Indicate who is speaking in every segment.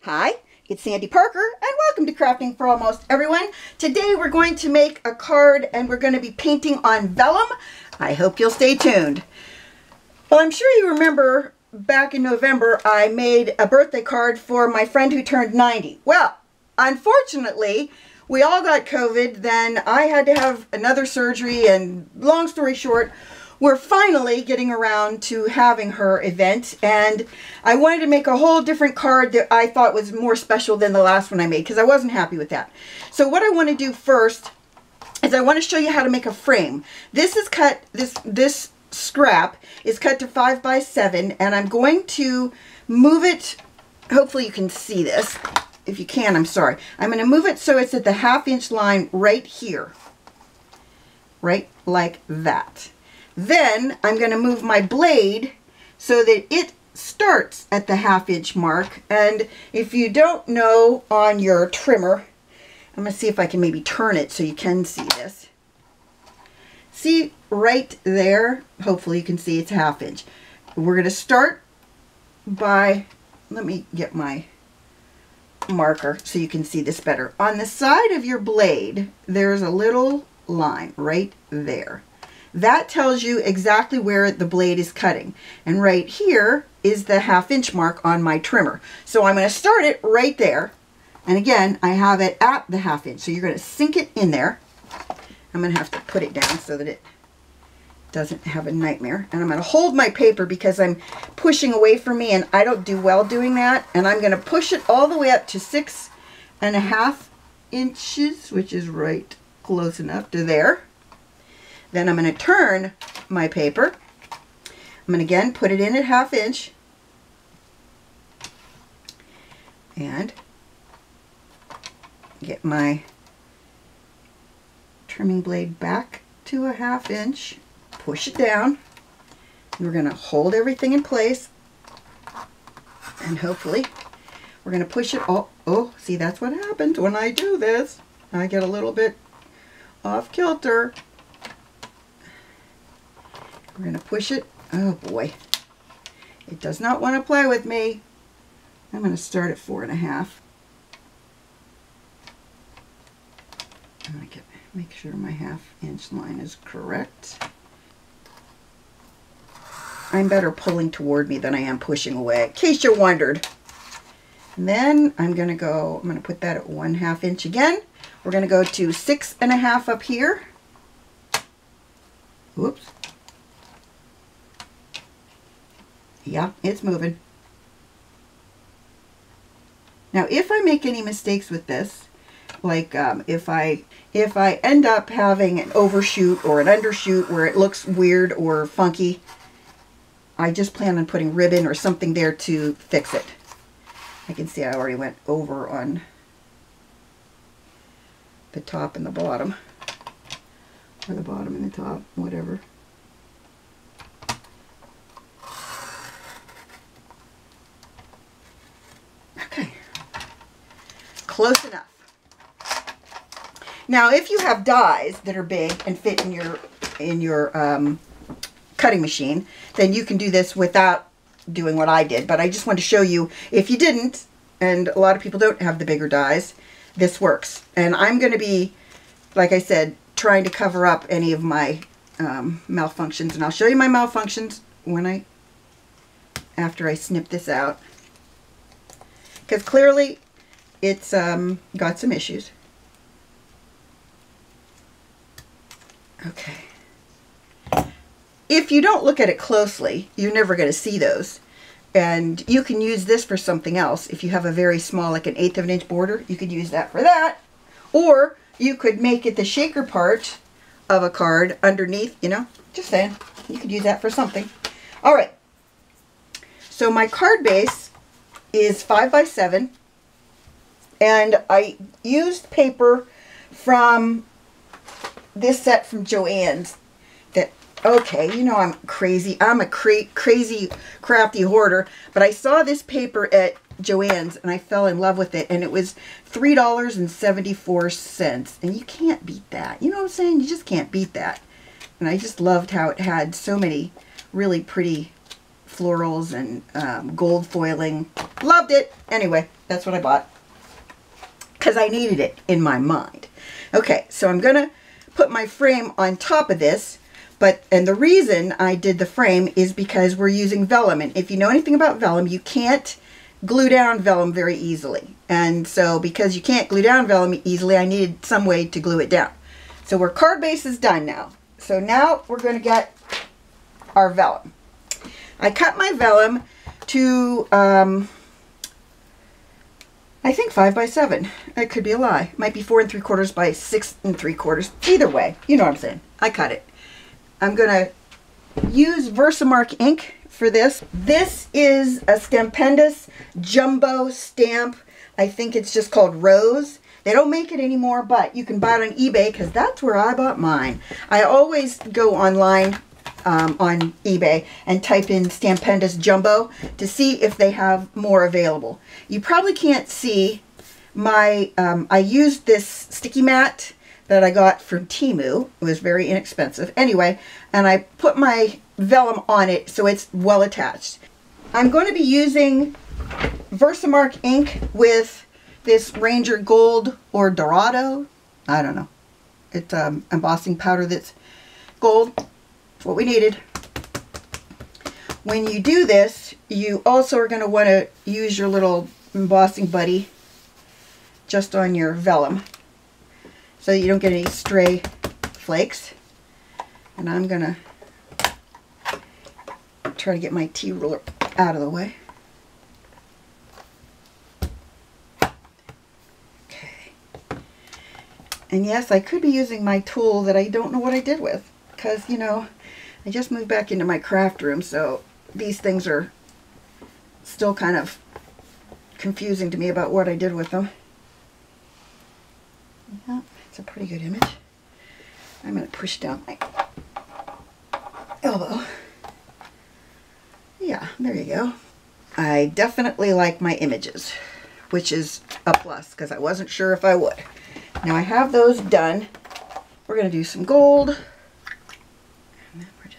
Speaker 1: Hi, it's Sandy Parker and welcome to Crafting for Almost Everyone. Today we're going to make a card and we're going to be painting on vellum. I hope you'll stay tuned. Well, I'm sure you remember back in November I made a birthday card for my friend who turned 90. Well, unfortunately, we all got COVID, then I had to have another surgery, and long story short, we're finally getting around to having her event, and I wanted to make a whole different card that I thought was more special than the last one I made because I wasn't happy with that. So what I want to do first is I want to show you how to make a frame. This is cut, this scrap is cut to 5 by 7, and I'm going to move it. Hopefully you can see this. If you can, I'm sorry. I'm going to move it so it's at the 1/2 inch line right here. Right like that. Then I'm going to move my blade so that it starts at the 1/2 inch mark. And if you don't know on your trimmer, I'm going to see if I can maybe turn it so you can see this. See right there? Hopefully you can see it's 1/2 inch. We're going to start by, let me get my marker so you can see this better. On the side of your blade, there's a little line right there. That tells you exactly where the blade is cutting. And right here is the 1/2 inch mark on my trimmer. So I'm going to start it right there. And again, I have it at the 1/2 inch. So you're going to sink it in there. I'm going to have to put it down so that it doesn't have a nightmare. And I'm going to hold my paper because I'm pushing away from me and I don't do well doing that. And I'm going to push it all the way up to 6.5 inches, which is right close enough to there. Then I'm going to turn my paper. I'm going to again put it in at 1/2 inch. And get my trimming blade back to a 1/2 inch. Push it down. And we're going to hold everything in place. And hopefully we're going to push it all. Oh, see, that's what happens when I do this. I get a little bit off kilter. We're going to push it. Oh boy. It does not want to play with me. I'm going to start at 4.5. I'm going to make sure my 1/2 inch line is correct. I'm better pulling toward me than I am pushing away, in case you wondered. And then I'm going to put that at 1/2 inch again. We're going to go to 6.5 up here. Whoops. Yeah, it's moving. Now, if I make any mistakes with this, like if I end up having an overshoot or an undershoot where it looks weird or funky, I just plan on putting ribbon or something there to fix it. I can see I already went over on the top and the bottom, or the bottom and the top, whatever. Okay, close enough. Now, if you have dies that are big and fit in your cutting machine, then you can do this without doing what I did. But I just want to show you, if you didn't, and a lot of people don't have the bigger dies, this works. And I'm going to be, like I said, trying to cover up any of my malfunctions. And I'll show you my malfunctions after I snip this out. Because clearly it's got some issues. Okay. If you don't look at it closely, you're never going to see those. And you can use this for something else. If you have a very small, like an 1/8 of an inch border, you could use that for that. Or you could make it the shaker part of a card underneath, you know, just saying. You could use that for something. All right. So my card base is 5 by 7. And I used paper from this set from Joann's. Okay, you know I'm crazy. I'm a crazy, crafty hoarder. But I saw this paper at Joann's and I fell in love with it. And it was $3.74. And you can't beat that. You know what I'm saying? You just can't beat that. And I just loved how it had so many really pretty florals and gold foiling. Loved it. Anyway, That's what I bought because I needed it in my mind. Okay, so I'm going to put my frame on top of this, and the reason I did the frame is because we're using vellum, and if you know anything about vellum, you can't glue down vellum very easily. And so because you can't glue down vellum easily, I needed some way to glue it down. So our card base is done now. So now we're going to get our vellum. I cut my vellum to, I think 5 by 7. It could be a lie. It might be 4 3/4 by 6 3/4. Either way, you know what I'm saying. I cut it. I'm going to use Versamark ink for this. This is a Stampendous Jumbo stamp. I think it's just called Rose. They don't make it anymore, but you can buy it on eBay because that's where I bought mine. I always go online on eBay and type in Stampendous Jumbo to see if they have more available. You probably can't see my, I used this sticky mat that I got from Temu. It was very inexpensive. Anyway, and I put my vellum on it so it's well attached. I'm going to be using Versamark ink with this Ranger Gold or Dorado. I don't know. It's embossing powder that's gold. That's what we needed. When you do this, you also are going to want to use your little embossing buddy just on your vellum so that you don't get any stray flakes. And I'm going to try to get my T-ruler out of the way. Okay. And yes, I could be using my tool that I don't know what I did with, because, you know, I just moved back into my craft room, so these things are still kind of confusing to me about what I did with them. Yeah, it's a pretty good image. I'm going to push down my elbow. Yeah, there you go. I definitely like my images, which is a plus because I wasn't sure if I would. Now I have those done. We're going to do some gold. And then we're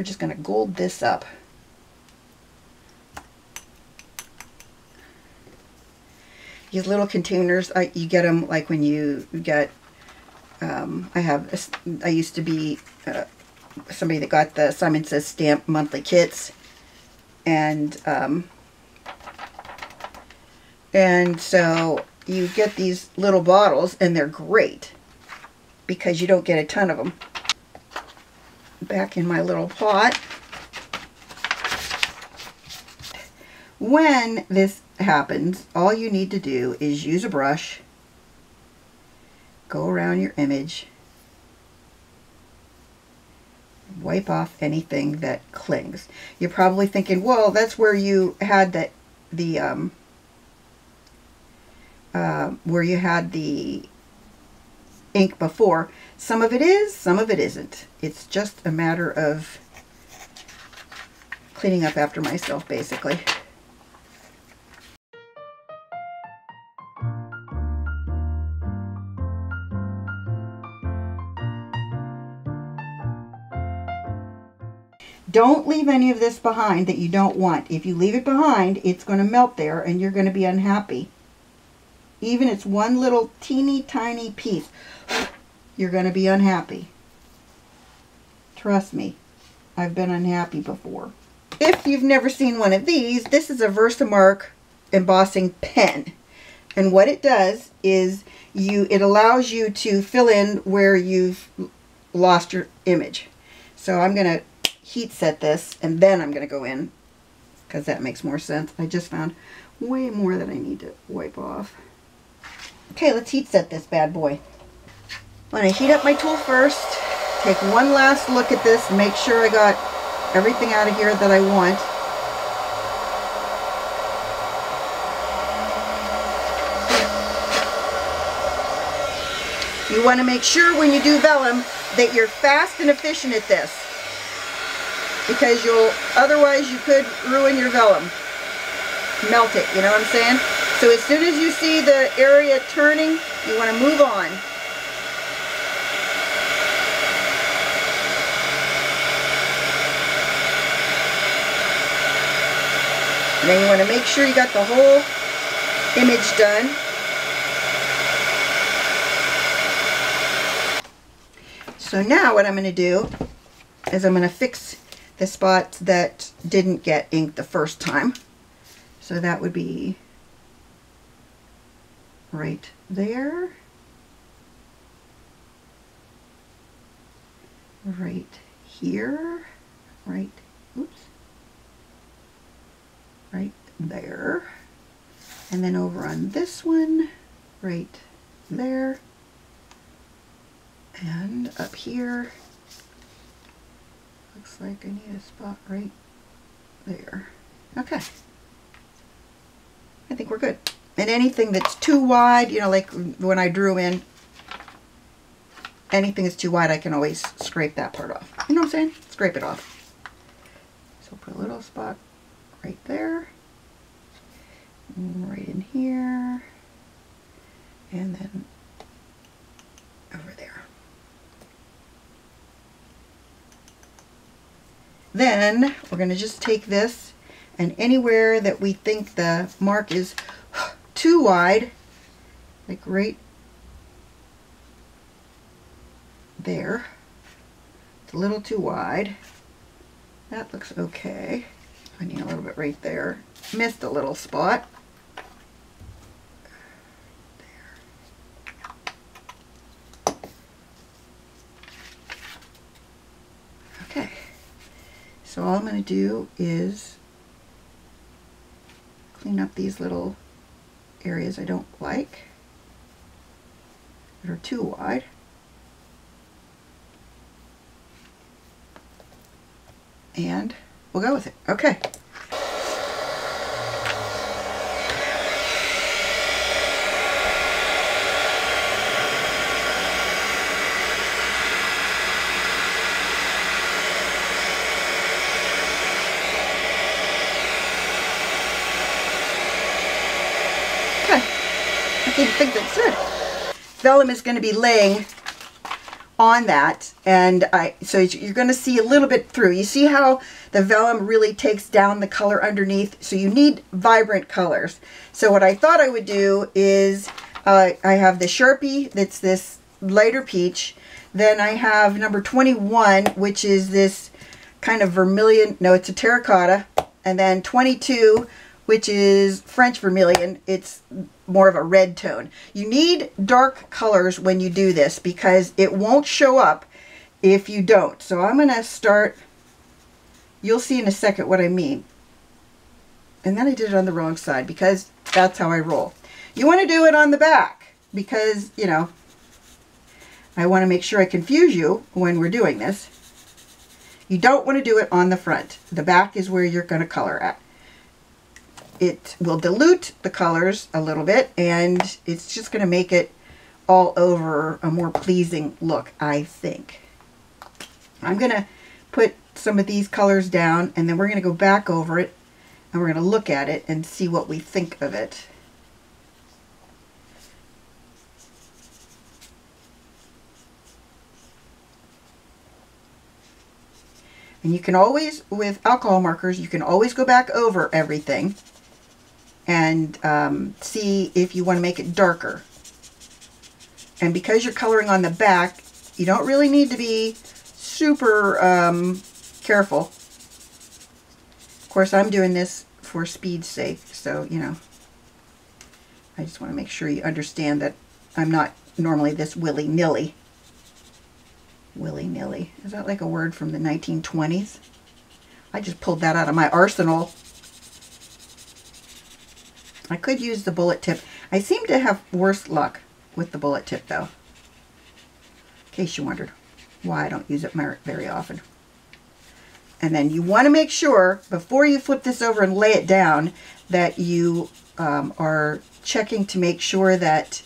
Speaker 1: just gonna gold this up. These little containers, you get them like when you get, I used to be somebody that got the Simon Says Stamp monthly kits, and so you get these little bottles, and they're great because you don't get a ton of them. Back in my little pot. When this happens, all you need to do is use a brush, go around your image, wipe off anything that clings. You're probably thinking, well, that's where you had where you had the ink before. Some of it is, some of it isn't. It's just a matter of cleaning up after myself, basically. Don't leave any of this behind that you don't want. If you leave it behind, it's going to melt there and you're going to be unhappy. Even it's one little teeny tiny piece, you're going to be unhappy. Trust me, I've been unhappy before. If you've never seen one of these, this is a Versamark embossing pen. And what it does is it allows you to fill in where you've lost your image. So I'm going to heat set this and then I'm going to go in because that makes more sense. I just found way more that I need to wipe off. Okay, let's heat set this bad boy. I'm going to heat up my tool first, take one last look at this, make sure I got everything out of here that I want. You want to make sure when you do vellum that you're fast and efficient at this, because otherwise you could ruin your vellum. Melt it, you know what I'm saying? So as soon as you see the area turning, you want to move on. Then you want to make sure you got the whole image done. So now what I'm going to do is I'm going to fix the spots that didn't get inked the first time. So that would be right there, right here, right, oops, right there, and then over on this one, right there, and up here, looks like I need a spot right there. Okay, I think we're good. And anything that's too wide, you know, like when I drew in, anything that's too wide, I can always scrape that part off. You know what I'm saying? Scrape it off. So put a little spot right there, right in here, and then over there. Then we're going to just take this, and anywhere that we think the mark is too wide, like right there, it's a little too wide. That looks okay. I need a little bit right there. Missed a little spot. There. Okay. So all I'm going to do is clean up these little areas I don't like that are too wide. And we'll go with it. Okay. I think that's good. Vellum is going to be laying on that, and so you're going to see a little bit through. You see how the vellum really takes down the color underneath, so you need vibrant colors. So what I thought I would do is I have the Sharpie that's this lighter peach, then I have number 21, which is this kind of vermilion, no, it's a terracotta, and then 22, which is French vermilion. It's more of a red tone. You need dark colors when you do this because it won't show up if you don't. So I'm going to start, you'll see in a second what I mean. And then I did it on the wrong side because that's how I roll. You want to do it on the back because, you know, I want to make sure I confuse you when we're doing this. You don't want to do it on the front. The back is where you're going to color at. It will dilute the colors a little bit, and it's just going to make it all over a more pleasing look, I think. I'm going to put some of these colors down, and then we're going to go back over it, and we're going to look at it and see what we think of it. And you can always, with alcohol markers, you can always go back over everything and see if you want to make it darker. And because you're coloring on the back, you don't really need to be super careful. Of course, I'm doing this for speed's sake, so, you know, I just want to make sure you understand that I'm not normally this willy-nilly. Willy-nilly. Is that like a word from the 1920s? I just pulled that out of my arsenal. I could use the bullet tip. I seem to have worse luck with the bullet tip, though. In case you wondered why I don't use it very often. And then you want to make sure, before you flip this over and lay it down, that you are checking to make sure that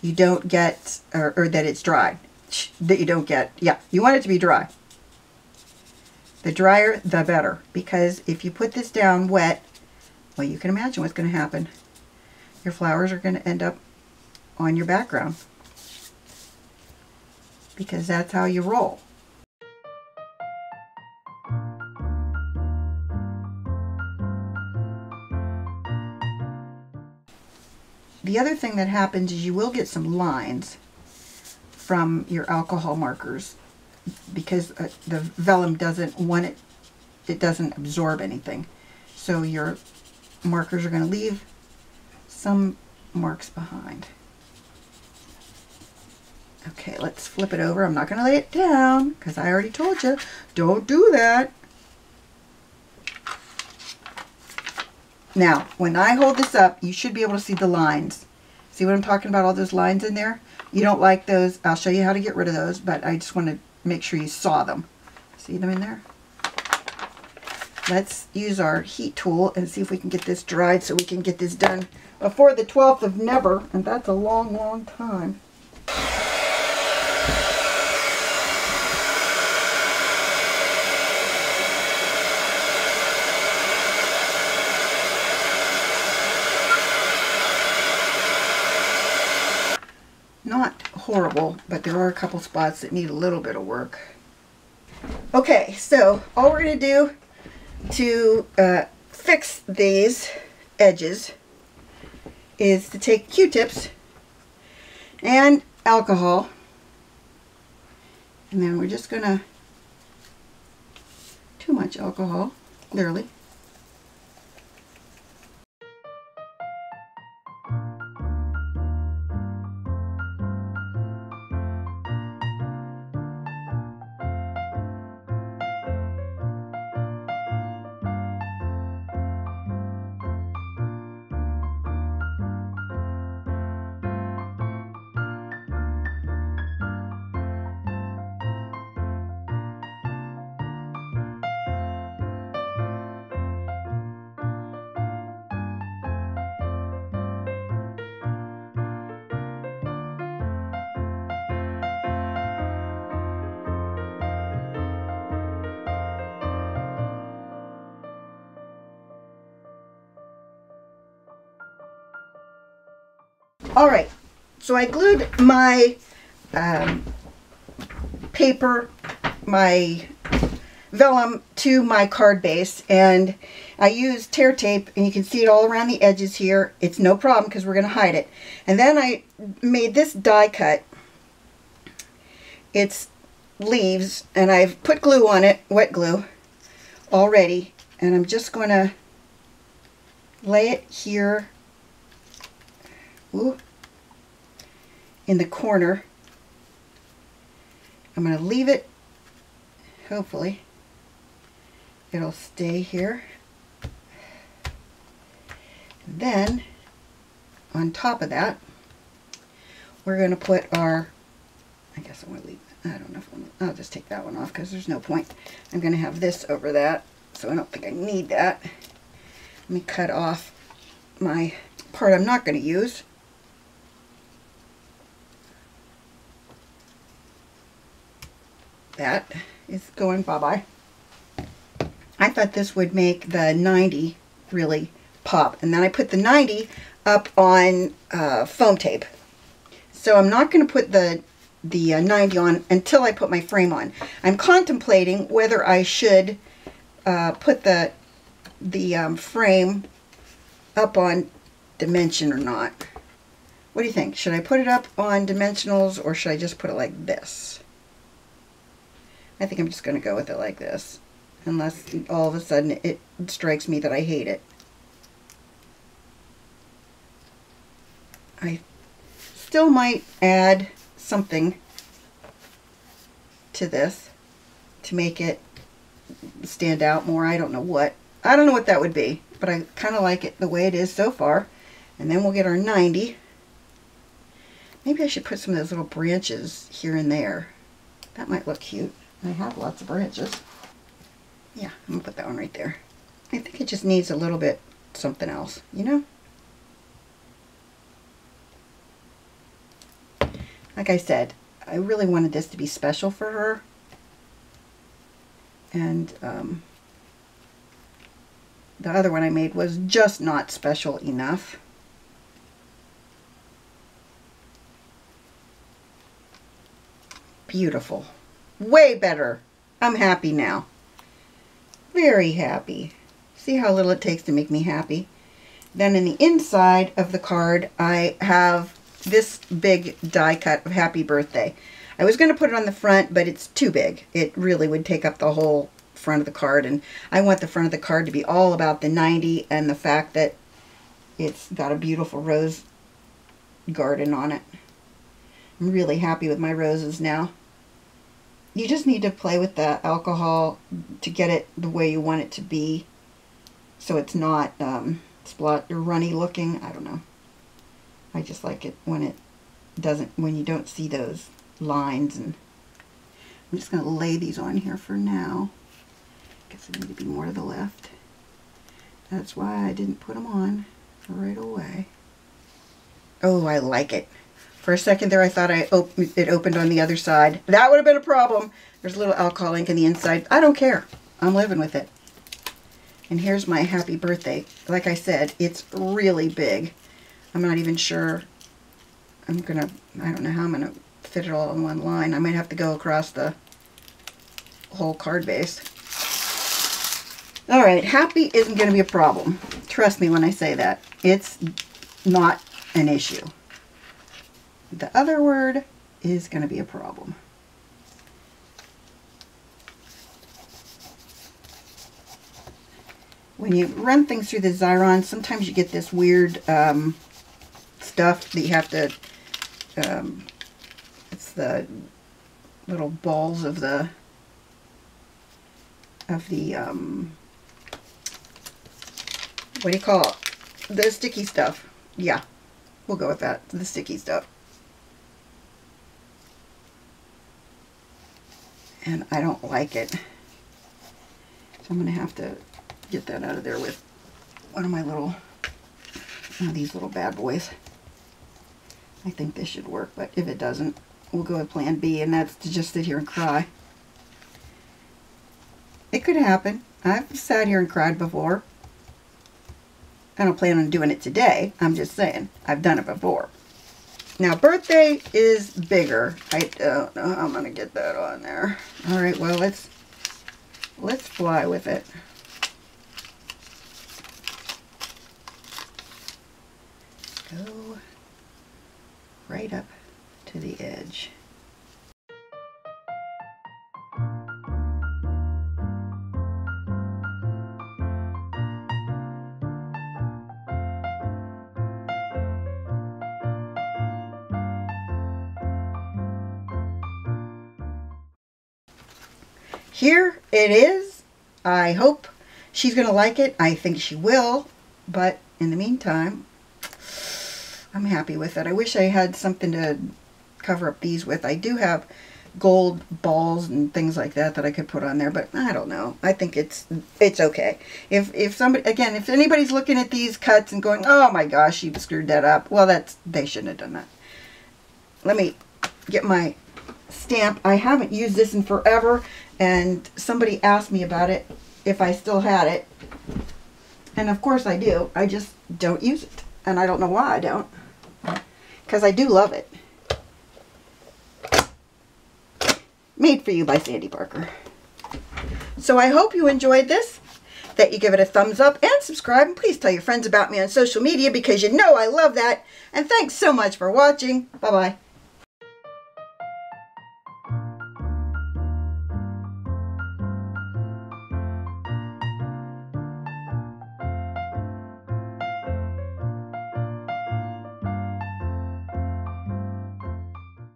Speaker 1: you don't get, or that it's dry. That you don't get, yeah, you want it to be dry. The drier, the better. Because if you put this down wet, well, you can imagine what's going to happen. Your flowers are going to end up on your background. Because that's how you roll. the other thing that happens is you will get some lines from your alcohol markers because the vellum doesn't want it, it doesn't absorb anything. So your markers are going to leave some marks behind. Okay, let's flip it over. I'm not going to lay it down because I already told you, don't do that. Now, when I hold this up, you should be able to see the lines. See what I'm talking about, all those lines in there? You don't like those, I'll show you how to get rid of those, but I just want to make sure you saw them. See them in there? Let's use our heat tool and see if we can get this dried so we can get this done before the 12th of never, and that's a long, long time. Not horrible, but there are a couple spots that need a little bit of work. Okay, so all we're going to do to fix these edges is to take Q-tips and alcohol, and then we're just going to, too much alcohol, clearly. Alright, so I glued my paper, my vellum to my card base, and I used tear tape, and you can see it all around the edges here. It's no problem because we're going to hide it. And then I made this die cut. It's leaves, and I've put glue on it, wet glue, already, and I'm just going to lay it here. Ooh, in the corner. I'm going to leave it, hopefully it'll stay here. And then on top of that we're going to put our, I guess I want to leave, I don't know if I'll just take that one off because there's no point. I'm going to have this over that, so I don't think I need that. Let me cut off my part I'm not going to use. That is going bye-bye. I thought this would make the 90 really pop, and then I put the 90 up on foam tape. So I'm not going to put the 90 on until I put my frame on. I'm contemplating whether I should put the frame up on dimension or not. What do you think? Should I put it up on dimensionals, or should I just put it like this? I think I'm just going to go with it like this, unless all of a sudden it strikes me that I hate it. I still might add something to this to make it stand out more. I don't know what. I don't know what that would be, but I kind of like it the way it is so far. And then we'll get our 90. Maybe I should put some of those little branches here and there. That might look cute. I have lots of branches. Yeah, I'm going to put that one right there. I think it just needs a little bit something else, you know? Like I said, I really wanted this to be special for her. And the other one I made was just not special enough. Beautiful. Way better. I'm happy now. Very happy. See how little it takes to make me happy? Then in the inside of the card, I have this big die cut of Happy Birthday. I was going to put it on the front, but it's too big. It really would take up the whole front of the card, and I want the front of the card to be all about the 90 and the fact that it's got a beautiful rose garden on it. I'm really happy with my roses now. You just need to play with the alcohol to get it the way you want it to be, so it's not splot or runny looking. I don't know. I just like it when it doesn't, when you don't see those lines. And I'm just going to lay these on here for now. Guess I need to be more to the left. That's why I didn't put them on right away. Oh, I like it. For a second there I thought it opened on the other side. That would have been a problem. There's a little alcohol ink in the inside. I don't care. I'm living with it. And here's my Happy Birthday. Like I said, it's really big. I'm not even sure I don't know how I'm going to fit it all in one line. I might have to go across the whole card base. Alright, happy isn't going to be a problem. Trust me when I say that. It's not an issue. The other word is going to be a problem. When you run things through the Xyron, sometimes you get this weird stuff that you have to, it's the little balls of the, what do you call it? The sticky stuff. Yeah, we'll go with that. The sticky stuff. And I don't like it. So I'm going to have to get that out of there with one of my little, one of these little bad boys. I think this should work, but if it doesn't, we'll go with plan B, and that's to just sit here and cry. It could happen. I've sat here and cried before. I don't plan on doing it today. I'm just saying, I've done it before. Now, birthday is bigger. I don't know how I'm going to get that on there. All right, well, let's fly with it. Go right up to the edge. Here it is. I hope she's going to like it. I think she will, but in the meantime, I'm happy with it. I wish I had something to cover up these with. I do have gold balls and things like that that I could put on there, but I don't know. I think it's okay. If somebody, again, if anybody's looking at these cuts and going, "Oh my gosh, you screwed that up," well, they shouldn't have done that. Let me get my stamp. I haven't used this in forever, and somebody asked me about it, if I still had it, and of course I do. I just don't use it, and I don't know why I don't, because I do love it. Made for you by Sandy Parker. So I hope you enjoyed this, that you give it a thumbs up and subscribe, and please tell your friends about me on social media, because you know I love that. And thanks so much for watching. Bye-bye.